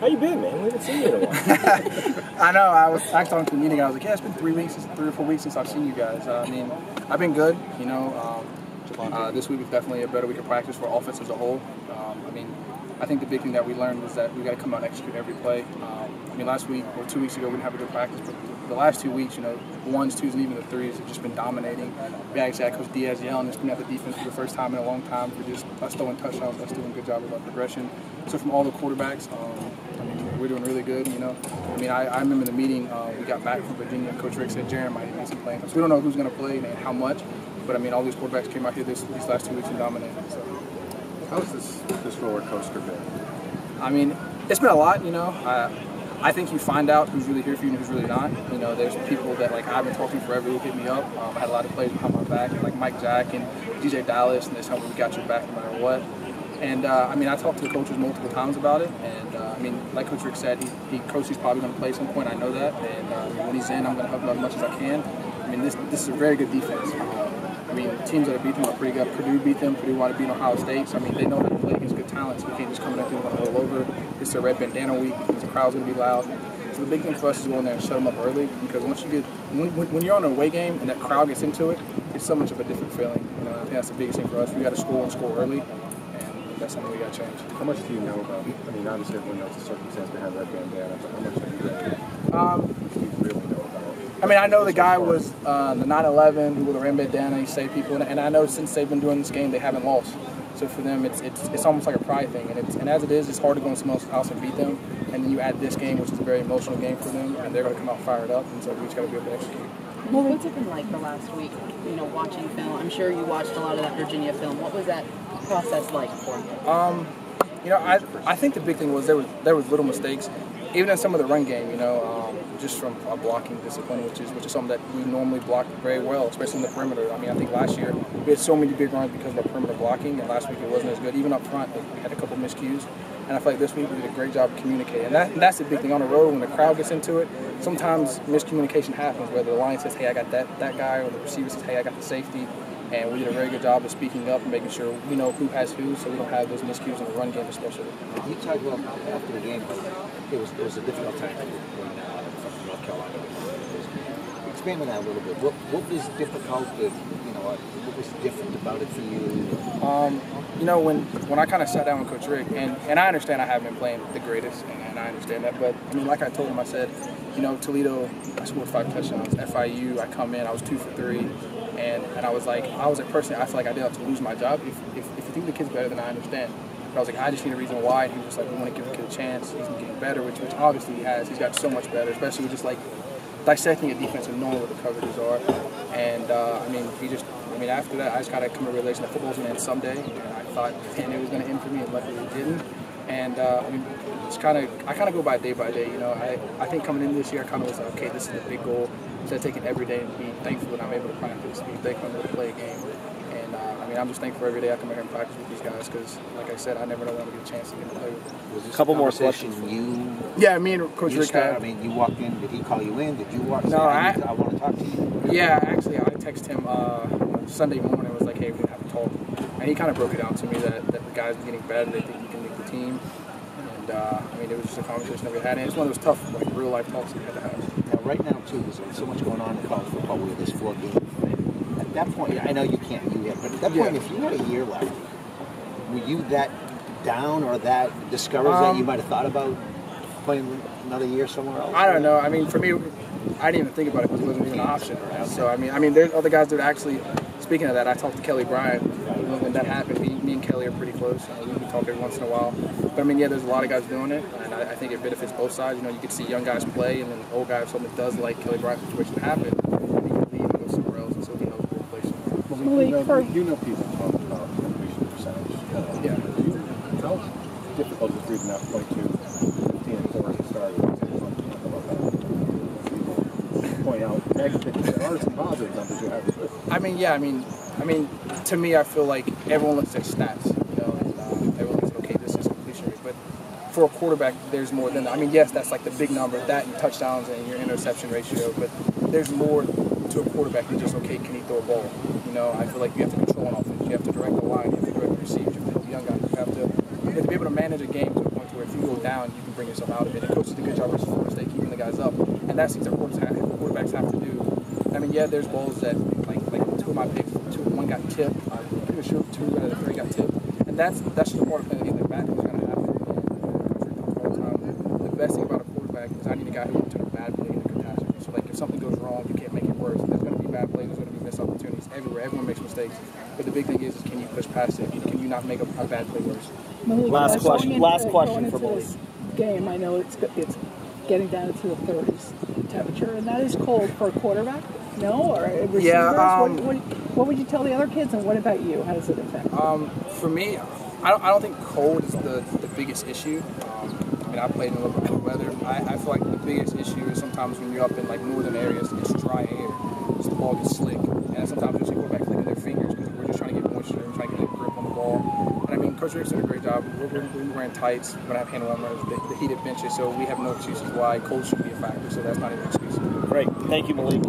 How you been, man? We haven't seen you in a while. I know. I was talking to the meeting. I was like, yeah, it's been 3 or 4 weeks since I've seen you guys. I mean, I've been good. You know, this week was definitely a better week of practice for offense as a whole. I mean, I think the big thing that we learned was that we got to come out and execute every play. I mean, last week or 2 weeks ago, we didn't have a good practice, but the last 2 weeks, you know, the 1s, 2s, and even the 3s have just been dominating. We actually had Coach Diaz yelling and screaming at the defense for the first time in a long time for just us throwing touchdowns, us doing a good job of our progression. So from all the quarterbacks, I mean, we're doing really good, you know. I mean, I remember the meeting, we got back from Virginia, and Coach Rick said Jaron might need some playing time. So we don't know who's going to play and how much, but I mean, all these quarterbacks came out here these last 2 weeks and dominated. So. How's this roller coaster been? I mean, it's been a lot, you know. I think you find out who's really here for you and who's really not. You know, there's people that, like, I've been talking forever who hit me up. I had a lot of players behind my back, like Mike Jack and DJ Dallas, and they tell me we got your back no matter what. And, I mean, I talked to the coaches multiple times about it, and, I mean, like Coach Rick said, Coach is probably going to play at some point. I know that, and when he's in, I'm going to help him as much as I can. I mean, this is a very good defense. I mean, teams that have beat them are pretty good. Purdue beat them. Purdue wanted to beat Ohio State. So, I mean, they know how to play against good talent, so we can't just come in and do it all over. It's a red bandana week because the crowd's going to be loud. So the big thing for us is going there and shut them up early, because once you get, when you're on an away game and that crowd gets into it, it's so much of a different feeling. You know, I think that's the biggest thing for us. We got to score and score early, and that's something we got to change. How much do you know about? I mean, obviously everyone knows the circumstance behind red bandana, but how much do you really know about it? I mean, I know the guy was the 9/11 who wore the red bandana. He saved people, and I know since they've been doing this game, they haven't lost. So for them, it's almost like a pride thing, and as it is, it's hard to go in someone else's house and beat them. And then you add this game, which is a very emotional game for them, and they're going to come out fired up, and so we just got to be able to execute. Well, what's it been like the last week, you know, watching film? I'm sure you watched a lot of that Virginia film. What was that process like for you? You know, I think the big thing was there was little mistakes, even in some of the run game, you know, just from a blocking discipline, which is something that we normally block very well, especially in the perimeter. I mean, I think last year we had so many big runs because of our perimeter blocking, and last week it wasn't as good. Even up front, we had a couple miscues. And I feel like this week we did a great job of communicating. And that's the big thing on the road when the crowd gets into it. Sometimes miscommunication happens, whether the line says, hey, I got that guy, or the receiver says, hey, I got the safety. And we did a very good job of speaking up and making sure we know who has who, so we don't have those miscues in the run game especially. You talked about after the game, it was a difficult time from North Carolina. Expand on that a little bit. What was difficult? What was different about it for you? You know, when I kind of sat down with Coach Rick, and I understand I haven't been playing the greatest, and I understand that, but I mean, like I told him, I said, you know, Toledo, I scored 5 touchdowns. FIU, I come in, I was 2 for 3. And I was like, personally, I feel like I did have to lose my job. If you think the kid's better, then I understand. But I was like, I just need a reason why. And he was like, we want to give the kid a chance. He's getting better, which obviously he has. He's got so much better, especially with just like dissecting a defense and knowing what the coverages are. And I mean, after that, I just kind of come to a realization that football's going to end someday. And I thought, man, it was going to end for me, and luckily it didn't. And I mean, I kind of go by day, you know. I think coming into this year, I kind of was like, okay, this is the big goal. Instead of taking every day and being thankful that I'm able to practice, being thankful I'm able to play a game. And I mean, I'm just thankful every day I come here and practice with these guys, because, like I said, I never know when to get a chance to get to play with. Was this couple more questions Yeah, me and Coach Rick I mean, you walked in. Did he call you in? Did you walk in? No, I want to talk to you. Yeah, actually, I texted him Sunday morning. I was like, hey, we're going to have a talk. And he kind of broke it down to me that the guys are getting better. They think he can make the team. And, I mean, it was just a conversation that we had. And it's one of those tough, like, real-life talks we had to have. Now, right now, too, there's so much going on in college football with this 4 game. At that point, I know you can't do that, but at that point, if you had a year left, were you that down or that discouraged that you might have thought about playing another year somewhere else? I don't know. I mean, for me, I didn't even think about it because it wasn't even an option. So, I mean, there's other guys that actually, speaking of that, I talked to Kelly Bryant. When that happened, me and Kelly are pretty close. We talk every once in a while. But, I mean, yeah, there's a lot of guys doing it, and I think it benefits both sides. You know, you get to see young guys play, and then old guys, something does like Kelly Bryant's situation happen, and he can leave and go somewhere else, and so he knows where to place him. You know people talk about completion percentage. Yeah. How difficult is it reading that 22, 15, and 4 at the start? Point out negatives. There are some positive numbers you have. I mean, yeah, I mean, to me, I feel like everyone looks at stats, you know, and everyone looks at, okay, this is completion rate, but for a quarterback, there's more than that. I mean, yes, that's like the big number, that and touchdowns and your interception ratio, but there's more to a quarterback than just, okay, can he throw a ball? You know, I feel like you have to control an offense, you have to direct the line, you have to direct the receivers, you have to help the young guys, you have to be able to manage a game to a point to where if you go down, you can bring yourself out of it. And coach did a good job versus Florida State keeping the guys up, and that's things that quarterbacks have to do. I mean, yeah, there's balls that like two of my picks, one got tipped. I'm pretty sure 2 out of the 3 got tipped, and that's just a part of playing the game. Like bad things are gonna happen. All the time. The best thing about a quarterback is I need a guy who will turn a bad play into catastrophe. So like if something goes wrong, you can't make it worse. There's gonna be bad plays. There's gonna be missed opportunities everywhere. Everyone makes mistakes, but the big thing is can you push past it? Can you not make a bad play worse? Malik, Last question going for into Malik. this game, I know it's getting down into the 30s temperature, and that is cold for a quarterback. No, or receivers. Yeah, what would you tell the other kids, and what about you? How does it affect? For me, I don't think cold is the biggest issue. I mean, I played in a little bit of weather. I feel like the biggest issue is sometimes when you're up in like northern areas, it's dry air, so the ball gets slick, and sometimes you'll see quarterbacks licking their fingers because we're just trying to get moisture and trying to get a grip on the ball. And I mean, Coach Rick's did a great job. We're wearing tights. We're gonna have hand warmers, the heated benches, so we have no excuses why cold should be a factor. So that's not even an excuse. Great, thank you, Malik.